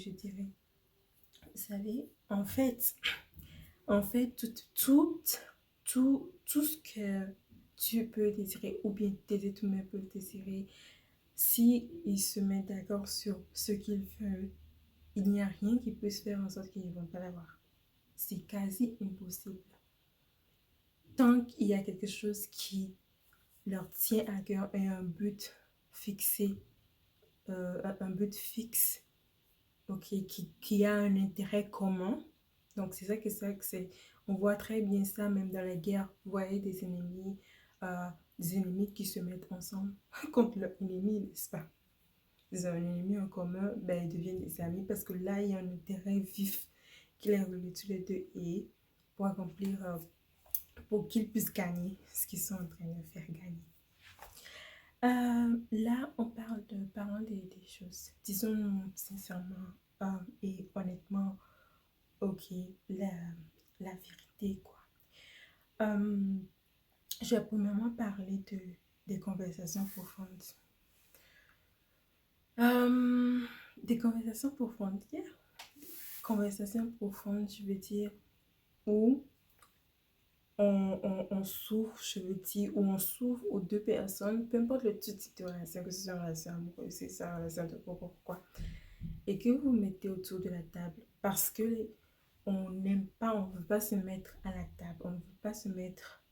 je dirais. Vous savez, en fait, tout ce que tu peux désirer ou bien tes êtres humains peuvent désirer, si ils se mettent d'accord sur ce qu'ils veulent, il n'y a rien qui puisse faire en sorte qu'ils ne vont pas l'avoir. C'est quasi impossible. Tant qu'il y a quelque chose qui leur tient à cœur et un but fixé, un but fixe, ok, qui a un intérêt commun. Donc c'est, on voit très bien ça même dans la guerre. Vous voyez des ennemis qui se mettent ensemble contre leur ennemi, n'est-ce pas? Ils ont un ennemi en commun, ben ils deviennent des amis parce que là il y a un intérêt vif qui les relie tous les deux et pour accomplir, pour qu'ils puissent gagner ce qu'ils sont en train de faire gagner. Là, on parle de parlant des choses. Disons sincèrement et honnêtement, ok, la, la vérité, quoi. Euh, je vais premièrement parler des conversations profondes. Des conversations profondes. Yeah. Conversations profondes, je veux dire, où on s'ouvre, je veux dire, où on s'ouvre aux deux personnes, peu importe le type de relation, que ce soit une relation amoureuse, c'est ça, une relation de quoi. Et que vous mettez autour de la table parce que on n'aime pas, on ne veut pas se mettre à la table, on ne veut pas se mettre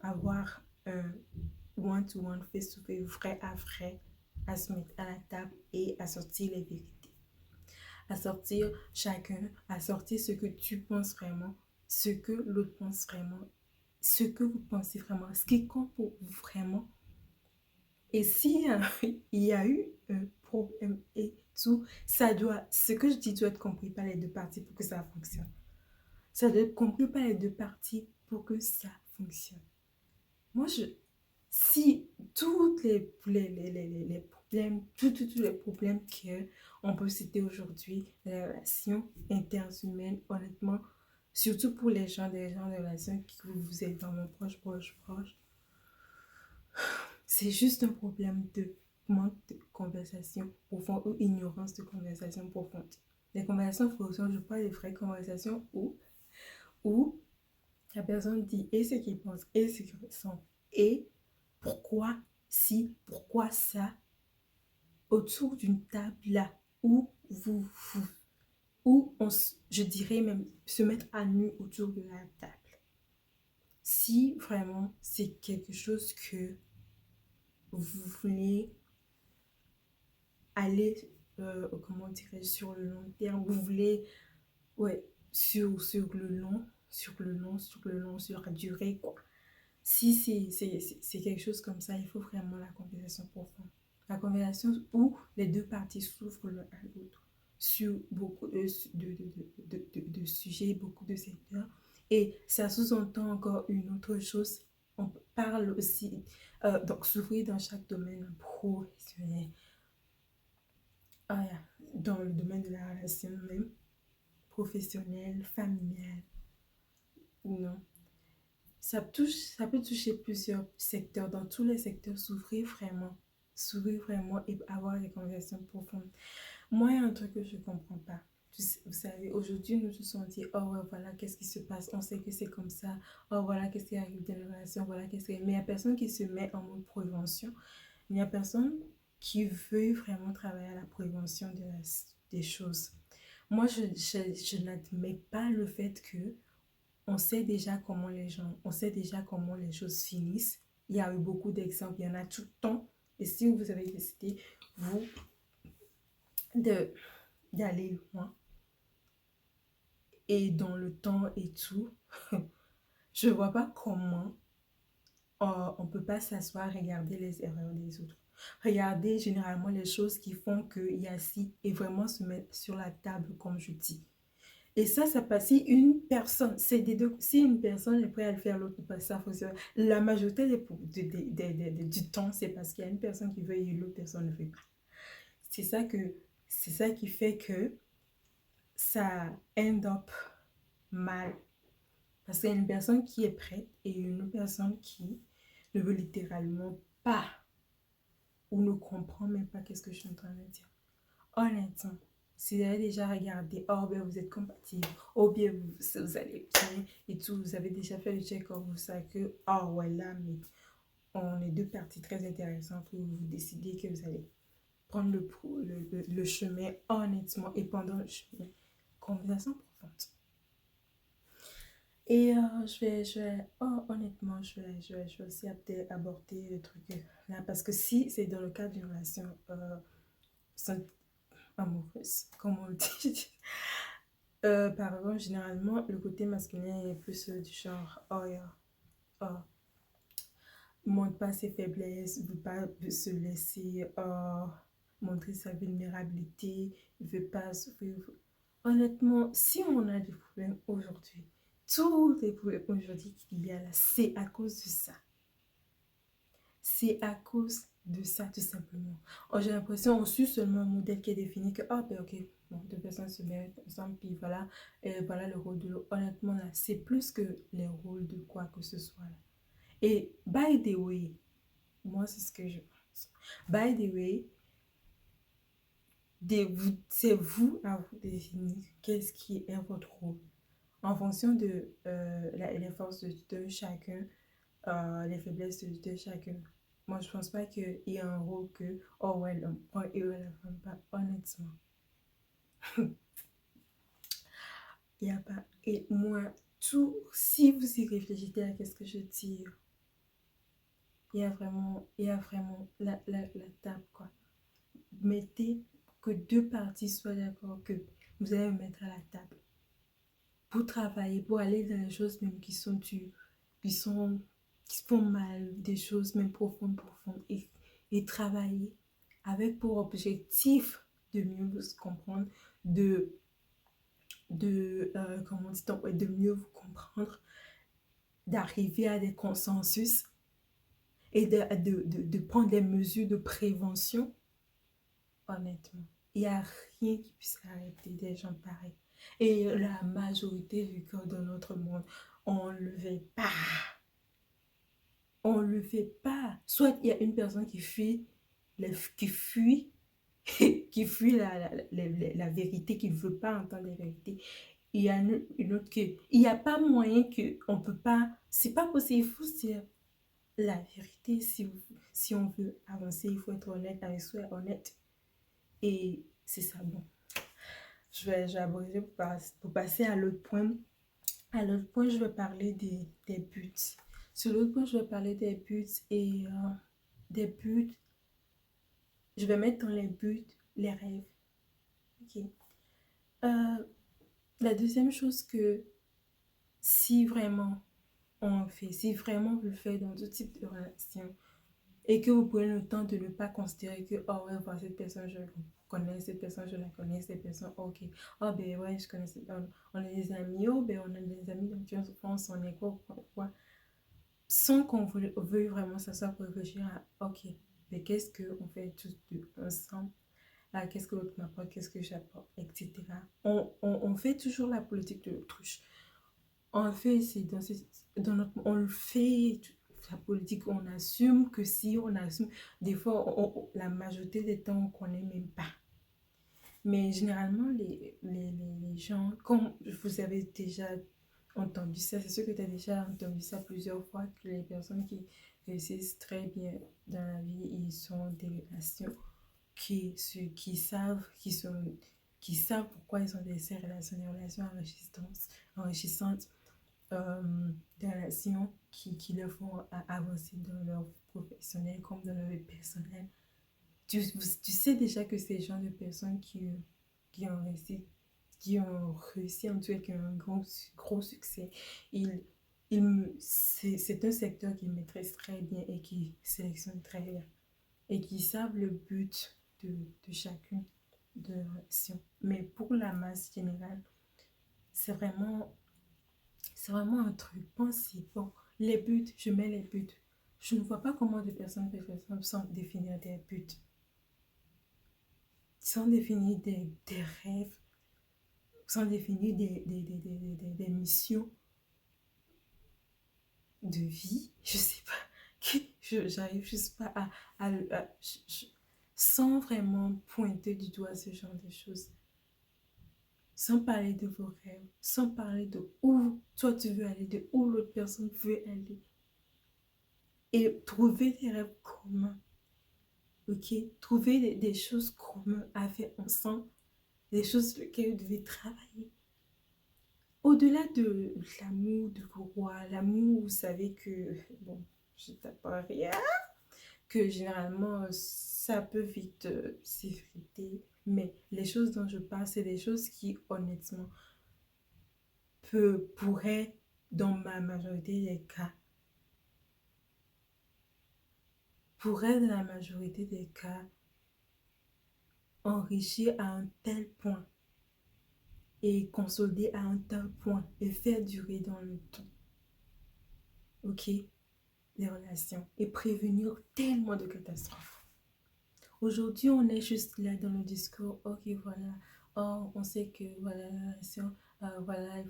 à avoir un one-to-one, face-to-face, vrai à vrai, à se mettre à la table et à sortir les vérités. À sortir chacun, à sortir ce que tu penses vraiment, ce que l'autre pense vraiment, ce que vous pensez vraiment, ce qui compte pour vous vraiment. Et si il y a eu un problème et tout, ce que je dis doit être compris par les deux parties pour que ça fonctionne. Ça doit être compris par les deux parties pour que ça fonctionne. Moi, si toutes les problèmes, tous les problèmes qu'on peut citer aujourd'hui, les relations interhumaines, honnêtement, surtout pour des gens de relations que vous êtes vraiment proches, c'est juste un problème de manque de conversation profonde ou ignorance de conversation profonde. Les conversations profondes, je parle des vraies conversations où la personne dit et ce qu'il pense et ce qu'il ressent et pourquoi si, pourquoi ça, autour d'une table là où je dirais même se mettre à nu autour de la table. Si vraiment c'est quelque chose que vous voulez aller, comment dirais-je, sur le long terme, vous voulez, ouais, sur la durée, quoi. Si c'est quelque chose comme ça, il faut vraiment la conversation profonde. La conversation où les deux parties s'ouvrent l'un à l'autre sur beaucoup de sujets, beaucoup de secteurs. Et ça sous-entend encore une autre chose. On parle aussi, donc s'ouvrir dans chaque domaine professionnel. Dans le domaine de la relation même, professionnelle, familiale, non. Ça peut toucher plusieurs secteurs. Dans tous les secteurs, s'ouvrir vraiment et avoir des conversations profondes. Moi, il y a un truc que je ne comprends pas. Vous savez, aujourd'hui, nous nous sommes dit, oh ouais, voilà, qu'est-ce qui se passe? On sait que c'est comme ça. Oh voilà, qu'est-ce qui arrive dans la relation? Voilà, qu'est-ce qui... Mais il n'y a personne qui se met en mode prévention. Il n'y a personne qui veut vraiment travailler à la prévention des choses. Moi, je n'admets pas le fait que on sait déjà on sait déjà comment les choses finissent. Il y a eu beaucoup d'exemples, il y en a tout le temps. Et si vous avez décidé, vous, d'aller loin, et dans le temps et tout, je vois pas comment on peut pas s'asseoir et regarder les erreurs des autres. Regarder généralement les choses qui font qu'il y a ci et vraiment se mettre sur la table comme je dis. Et ça passe si une personne, si une personne est prête à le faire, l'autre ne peut pas, ça fonctionne. La majorité du temps, c'est parce qu'il y a une personne qui veut et l'autre personne ne veut pas. C'est ça qui fait que ça end up mal. Parce qu'il y a une personne qui est prête et une autre personne qui ne veut littéralement pas ou ne comprend même pas qu'est-ce que je suis en train de dire. Honnêtement, si vous avez déjà regardé, oh ben vous êtes compatible, oh bien vous allez bien et tout, vous avez déjà fait le check-up, vous savez que, oh ouais là, mais on est deux parties très intéressantes où vous décidez que vous allez prendre le chemin honnêtement et pendant le chemin, conversation profonde. Et honnêtement, je vais aussi aborder le truc là, parce que si c'est dans le cadre d'une relation amoureuse, comme on le dit, par exemple, généralement, le côté masculin est plus du genre, oh, yeah, oh, montre pas ses faiblesses, veut pas se laisser montrer sa vulnérabilité, il veut pas souffrir. Honnêtement, si on a des problèmes aujourd'hui, tous les problèmes aujourd'hui qu'il y a là, c'est à cause de ça. C'est à cause de ça, tout simplement. Oh, j'ai l'impression, on suit seulement un modèle qui est défini que, oh, ben ok, bon, deux personnes se mettent ensemble, puis voilà, et voilà le rôle de l'autre. Honnêtement, là, c'est plus que les rôles de quoi que ce soit là. Et by the way, moi, c'est ce que je pense. By the way, c'est vous à vous définir qu'est-ce qui est votre rôle. En fonction de les forces de chacun, les faiblesses de chacun. Moi, je pense pas qu'il y ait un rôle que, oh ouais, l'homme prend et ouais, la femme pas. Honnêtement, il n'y a pas. Et moi, tout, si vous y réfléchissez à qu'est-ce que je dis, il y a vraiment la table, quoi. Mettez que deux parties soient d'accord que vous allez vous mettre à la table pour travailler, pour aller dans les choses même qui sont, qui se font mal, des choses même profondes, et travailler avec pour objectif de mieux vous comprendre, comment dit-on, ouais, de mieux vous comprendre, d'arriver à des consensus et de prendre des mesures de prévention. Honnêtement, il n'y a rien qui puisse arrêter des gens pareils. Et la majorité du cas de notre monde, on ne le fait pas. On ne le fait pas. Soit il y a une personne qui fuit, qui fuit, qui fuit la vérité, qui ne veut pas entendre la vérité. Il y a une autre qui... Il n'y a pas moyen qu'on ne peut pas... C'est pas possible. Il faut se dire la vérité. Si on veut avancer, il faut être honnête avec soi, honnête. Et c'est ça, bon. Je vais aborder pour passer à l'autre point. À l'autre point, je vais parler des buts. Sur l'autre point, je vais parler des buts et des buts. Je vais mettre dans les buts les rêves. Ok. La deuxième chose que si vraiment on fait, si vraiment vous le faites dans tout type de relation et que vous prenez le temps de ne pas considérer que, oh ouais, voilà, cette personne, je connais, cette personne, je la connais, cette personne, ok. Oh ben ouais, je connais cette personne. On est des amis, oh ben on est des amis, donc tu vois, on est quoi. Sans qu'on veuille vraiment s'asseoir pour réfléchir à, ok, mais qu'est-ce qu'on fait tous deux ensemble? Là, qu'est-ce que l'autre m'apporte, qu'est-ce que j'apporte, etc. On fait toujours la politique de l'autruche. On le fait, on le fait, la politique, on assume que si on assume, des fois, la majorité des temps, on ne connaît même pas. Mais généralement, les gens, comme vous avez déjà entendu ça, c'est sûr que tu as déjà entendu ça plusieurs fois, que les personnes qui réussissent très bien dans la vie, ils sont des relations qui savent, qui savent pourquoi ils ont ces relations, des relations enrichissantes, des relations qui leur font avancer dans leur professionnel comme dans leur vie personnelle. Tu sais déjà que ces gens de personnes qui ont réussi, en tout cas, qui ont un gros succès, c'est un secteur qu'ils maîtrisent très bien et qui sélectionnent très bien et qui savent le but de chacune de leurs actions. Mais pour la masse générale, c'est vraiment, c'est vraiment un truc. Pensez, bon, les buts, je mets les buts. Je ne vois pas comment des personnes peuvent sans définir des buts, sans définir des rêves, sans définir des missions de vie. Je sais pas. J'arrive juste pas sans vraiment pointer du doigt ce genre de choses. sans parler de vos rêves, sans parler de où toi tu veux aller, de où l'autre personne veut aller. Et trouver des rêves communs, ok? Trouver des choses communes à faire ensemble, des choses sur lesquelles vous devez travailler. Au-delà de l'amour de roi, l'amour, vous savez que, bon, je tape pas rien, que généralement, ça peut vite s'effriter. Mais les choses dont je parle, c'est des choses qui, honnêtement, pourraient, dans ma majorité des cas, pourraient, dans la majorité des cas, enrichir à un tel point et consolider à un tel point et faire durer dans le temps, ok, les relations et prévenir tellement de catastrophes. Aujourd'hui, on est juste là dans le discours, ok, voilà, oh, on sait que, voilà, la relation, voilà,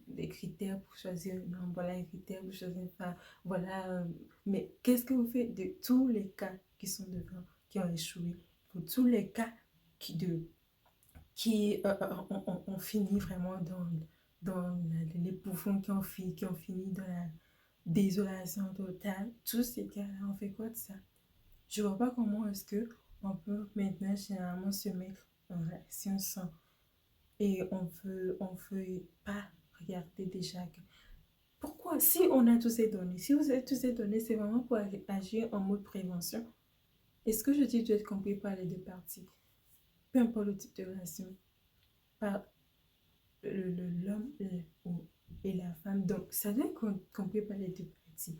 des critères pour choisir un homme, voilà les critères pour choisir une femme, voilà, mais qu'est-ce que vous faites de tous les cas qui sont devant, qui ont échoué, pour tous les cas qui ont fini vraiment dans l'épouvante, qui ont fini dans la désolation totale, tous ces cas-là, on fait quoi de ça? Je vois pas comment est-ce que on peut maintenant généralement se mettre en relation sans et on veut pas regarder déjà que pourquoi si on a tous ces données, si vous avez tous ces données, c'est vraiment pour agir en mode prévention. Est-ce que je dis doit être compris par les deux parties, peu importe le type de relation, par l'homme et la femme, donc ça doit être compris par les deux parties,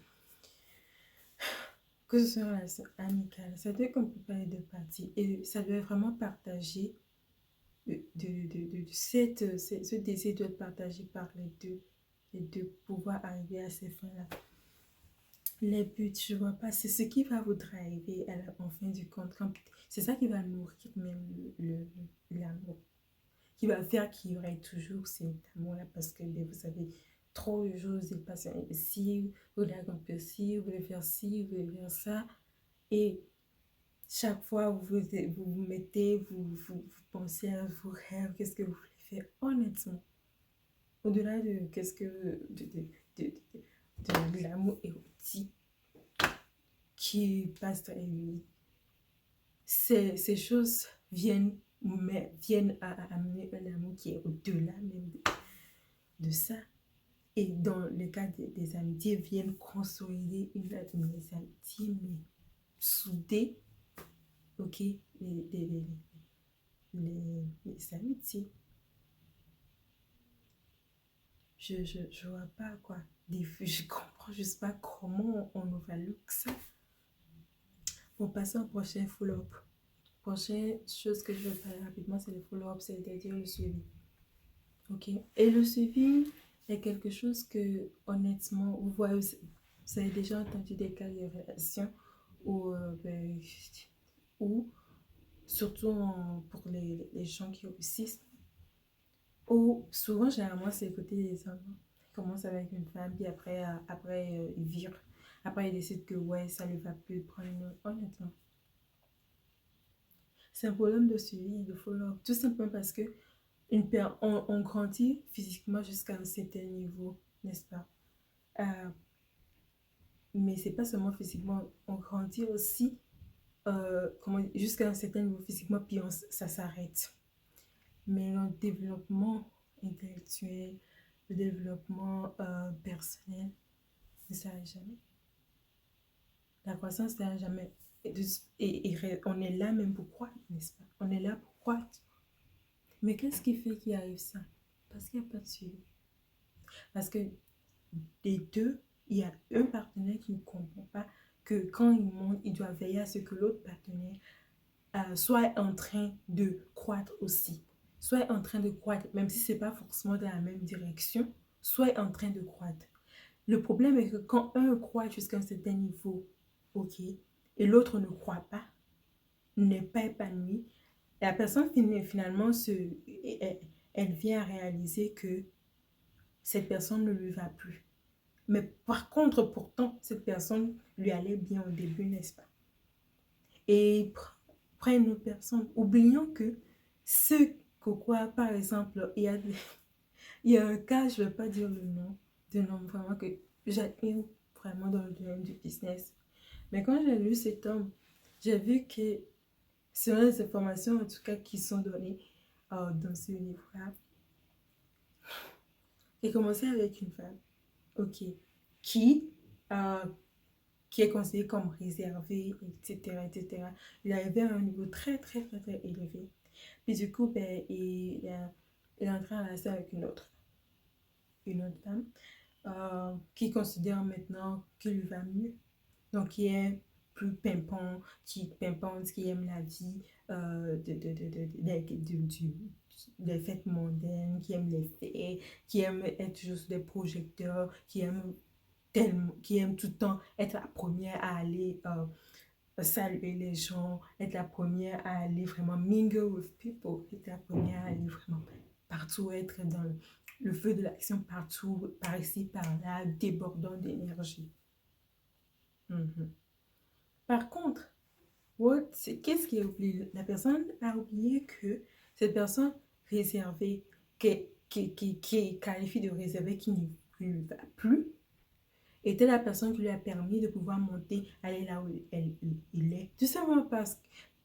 que ce soit une relation amicale, ça doit être compris par les deux parties et ça doit être vraiment partagé ce désir doit être partagé par les deux pour pouvoir arriver à ces fins-là. Les buts, je vois pas, c'est ce qui va vous driver en fin du compte. C'est ça qui va nourrir même l'amour, qui va faire qu'il y aurait toujours cet amour-là parce que ben, vous savez, trop de choses, il passe ici, vous voulez accomplir ci, vous voulez faire ci, vous voulez faire ça. Et chaque fois, vous mettez, vous pensez à vos rêves, qu'est-ce que vous voulez faire, honnêtement. Au-delà de qu'est-ce que de, de l'amour érotique qui passe très vite, ces choses viennent à amener un amour qui est au-delà même de ça. Et dans le cas des amitiés, viennent consolider les amitiés, mais soudées, ok, les amitiés. Je vois pas quoi. Je comprends juste pas comment on overlook ça. On passe au prochain follow-up. Prochaine chose que je vais faire rapidement, c'est le follow-up, c'est-à-dire le suivi. Ok. Et le suivi est quelque chose que, honnêtement, vous voyez, vous avez déjà entendu des cas de relation où, où surtout pour les gens qui réussissent, ou souvent, généralement, c'est le côté des hommes. Ils commencent avec une femme, puis après ils virent. Après, ils décident que, ouais, ça ne va plus prendre une autre. Honnêtement, c'est un problème de suivi, de follow-up. Tout simplement parce que on grandit physiquement jusqu'à un certain niveau, n'est-ce pas? Euh, mais c'est pas seulement physiquement, on grandit aussi jusqu'à un certain niveau physiquement, puis ça s'arrête. Mais le développement intellectuel, le développement personnel ne s'arrête jamais. La croissance ne s'arrête jamais. Et on est là même pour croître, n'est-ce pas? On est là pour croître. Mais qu'est-ce qui fait qu'il arrive ça? Parce qu'il n'y a pas de suivi. Parce que des deux, il y a un partenaire qui ne comprend pas que quand il monte, il doit veiller à ce que l'autre partenaire soit en train de croître aussi. Soit en train de croître, même si ce n'est pas forcément dans la même direction, soit en train de croître. Le problème est que quand un croît jusqu'à un certain niveau, ok, et l'autre ne croit pas, n'est pas épanoui, la personne finalement, elle vient à réaliser que cette personne ne lui va plus. Mais par contre, pourtant, cette personne lui allait bien au début, n'est-ce pas? Et prennent une autre personne, oubliant que ce Pourquoi, par exemple, il y a un cas, je ne vais pas dire le nom, d'un homme vraiment que j'admire vraiment dans le domaine du business. Mais quand j'ai lu cet homme, j'ai vu que selon les informations en tout cas qui sont données dans ce livre-là, il commençait avec une femme, ok, qui, euh, qui est considérée comme réservée, etc., etc. Il arrivait à un niveau très, très, très, très élevé. Puis du coup, ben, il est entré en relation avec une autre femme qui considère maintenant qu'il lui va mieux. Donc, qui est plus pimpant, qui pimpante, qui aime la vie des fêtes mondaines, qui aime les fêtes, qui aime être toujours sur des projecteurs, qui aime tout le temps être la première à aller saluer les gens, être la première à aller vraiment mingle with people, être la première à aller vraiment partout, être dans le feu de l'action partout, par ici, par là, débordant d'énergie. Mhm. Par contre, qu'est-ce qui est oublié? La personne a oublié que cette personne réservée, qui est qualifiée de réservée, qui ne lui va plus, était la personne qui lui a permis de pouvoir monter, aller là où il est. Tout simplement parce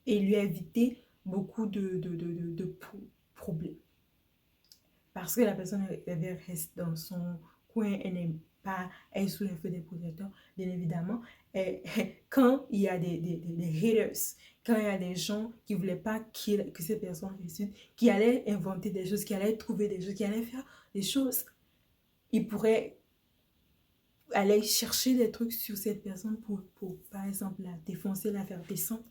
qu'il lui a évité beaucoup de problèmes. Parce que la personne elle reste dans son coin, elle n'aime pas être sous le feu des projecteurs, bien évidemment. Et, quand il y a des haters, quand il y a des gens qui ne voulaient pas que ces personnes réussissent, qui allaient inventer des choses, qui allaient trouver des choses, qui allaient faire des choses, ils pourraient aller chercher des trucs sur cette personne pour par exemple, la défoncer, la faire descendre.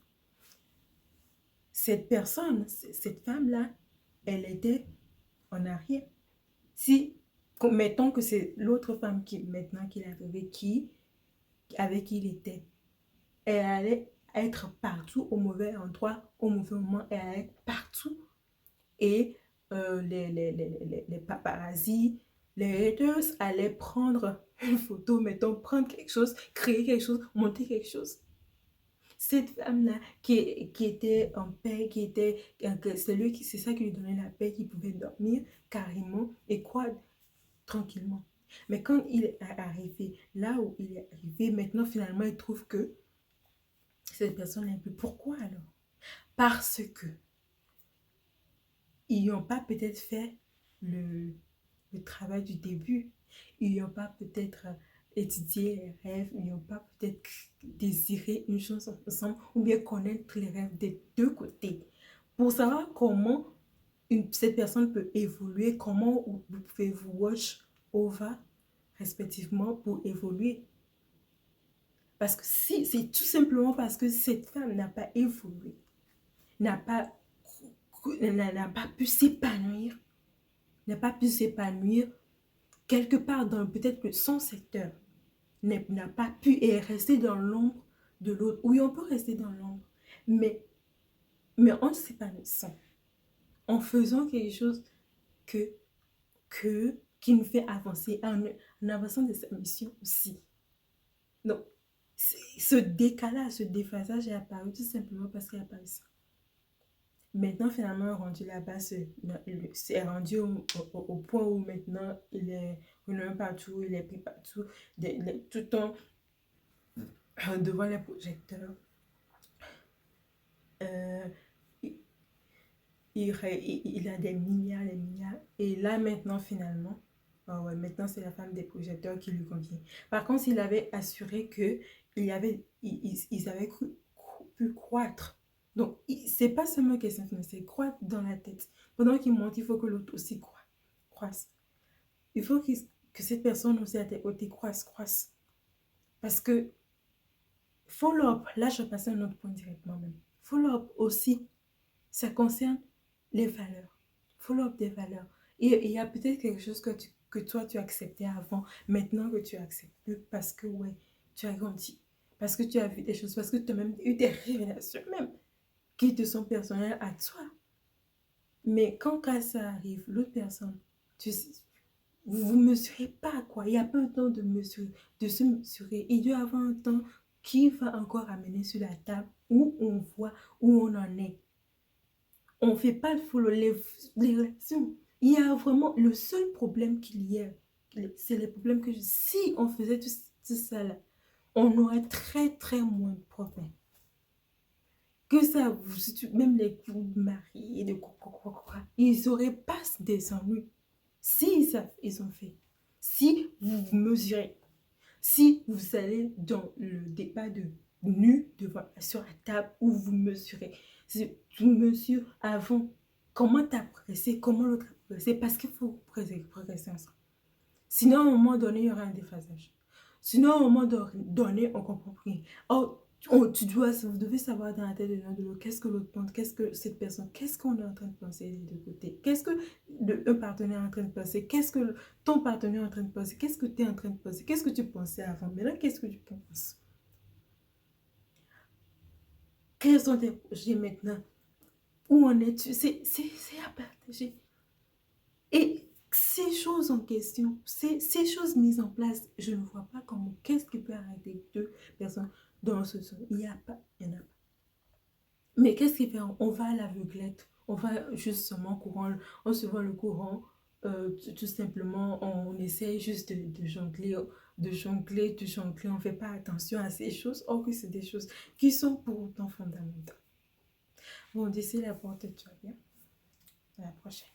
Cette personne, cette femme-là, elle était en arrière. Si, mettons que c'est l'autre femme qui, maintenant qu'il est arrivé, avec qui il était, elle allait être partout au mauvais endroit, au mauvais moment, elle allait être partout. Et les paparazzis, les haters allaient prendre une photo, mettons, prendre quelque chose, créer quelque chose, monter quelque chose. Cette femme-là qui était en paix, c'est ça qui lui donnait la paix, qui pouvait dormir carrément et croire tranquillement. Mais quand il est arrivé là où il est arrivé, maintenant finalement il trouve que cette personne n'est plus. Pourquoi alors? Parce que ils n'ont pas peut-être fait le travail du début. Ils n'ont pas peut-être étudié les rêves. Ils n'ont pas peut-être désiré une chose ensemble ou bien connaître les rêves des deux côtés. Pour savoir comment cette personne peut évoluer, comment vous pouvez vous watch over respectivement pour évoluer. Parce que si c'est tout simplement parce que cette femme n'a pas évolué, n'a pas, n'a pas pu s'épanouir, n'a pas pu s'épanouir quelque part dans peut-être que son secteur, n'a pas pu et est resté dans l'ombre de l'autre. Oui, on peut rester dans l'ombre, mais, en s'épanouissant, en faisant quelque chose qui nous fait avancer, en avançant de sa mission aussi. Donc, ce décalage, ce déphasage est apparu tout simplement parce qu'il a apparu ça. Maintenant, finalement, rendu là-bas, c'est rendu au point où maintenant, il est renommé partout, il est pris partout, tout le temps devant les projecteurs. Euh, il, il a des milliards, des milliards. Et là, maintenant, finalement, oh ouais, maintenant, c'est la femme des projecteurs qui lui convient. Par contre, il avait assuré que ils avaient pu croître. Donc, c'est pas seulement question financière, c'est croître dans la tête. Pendant qu'il monte, il faut que l'autre aussi croisse. Il faut que cette personne aussi à tes côtés croisse. Parce que follow-up, là je passe à un autre point directement même. Follow-up aussi, ça concerne les valeurs. Follow-up des valeurs. Et il y a peut-être quelque chose que toi tu acceptais avant, maintenant que tu acceptes plus parce que ouais, tu as grandi. Parce que tu as vu des choses, parce que tu as même eu des révélations même qui te sont personnelles à toi. Mais quand ça arrive, l'autre personne, vous ne mesurez pas quoi. Il n'y a pas un temps de se mesurer. Il doit y avoir un temps qui va encore amener sur la table où on voit où on en est. on ne fait pas le follow, les relations. Il y a vraiment, le seul problème qu'il y a, c'est les problèmes que si on faisait tout ça là, on aurait très très moins de problèmes. Que ça, même les couples mariés, de quoi, ils n'auraient pas des ennuis. Si ils savent, ils ont fait. Si vous mesurez, si vous allez dans le débat de nu sur la table où vous mesurez, si tu mesures avant comment tu as progressé, comment l'autre a progressé, parce qu'il faut progresser ensemble. Sinon, à un moment donné, il y aura un déphasage. Sinon, à un moment donné, on comprend rien. Oh, vous devez savoir dans la tête de l'un de l'autre, qu'est-ce que l'autre pense, qu'est-ce que cette personne, qu'est-ce qu'on est en train de penser des deux côtés, qu'est-ce que un partenaire est en train de penser, qu'est-ce que ton partenaire est en train de penser, qu'est-ce que tu es en train de penser, qu'est-ce que tu pensais avant, maintenant, qu'est-ce que tu penses? Quels sont tes projets maintenant? Où en es-tu? C'est à partager. Et ces choses en question, ces choses mises en place, je ne vois pas comment, qu'est-ce qui peut arrêter deux personnes dans ce sens. Il n'y a pas, il n'y en a pas. Mais qu'est-ce qui fait? On va à l'aveuglette, on va justement courant, on se voit le courant, tout simplement, on essaye juste de jongler, on ne fait pas attention à ces choses, or que c'est des choses qui sont pour autant fondamentales. Bon, d'ici la porte, tu vas bien. À la prochaine.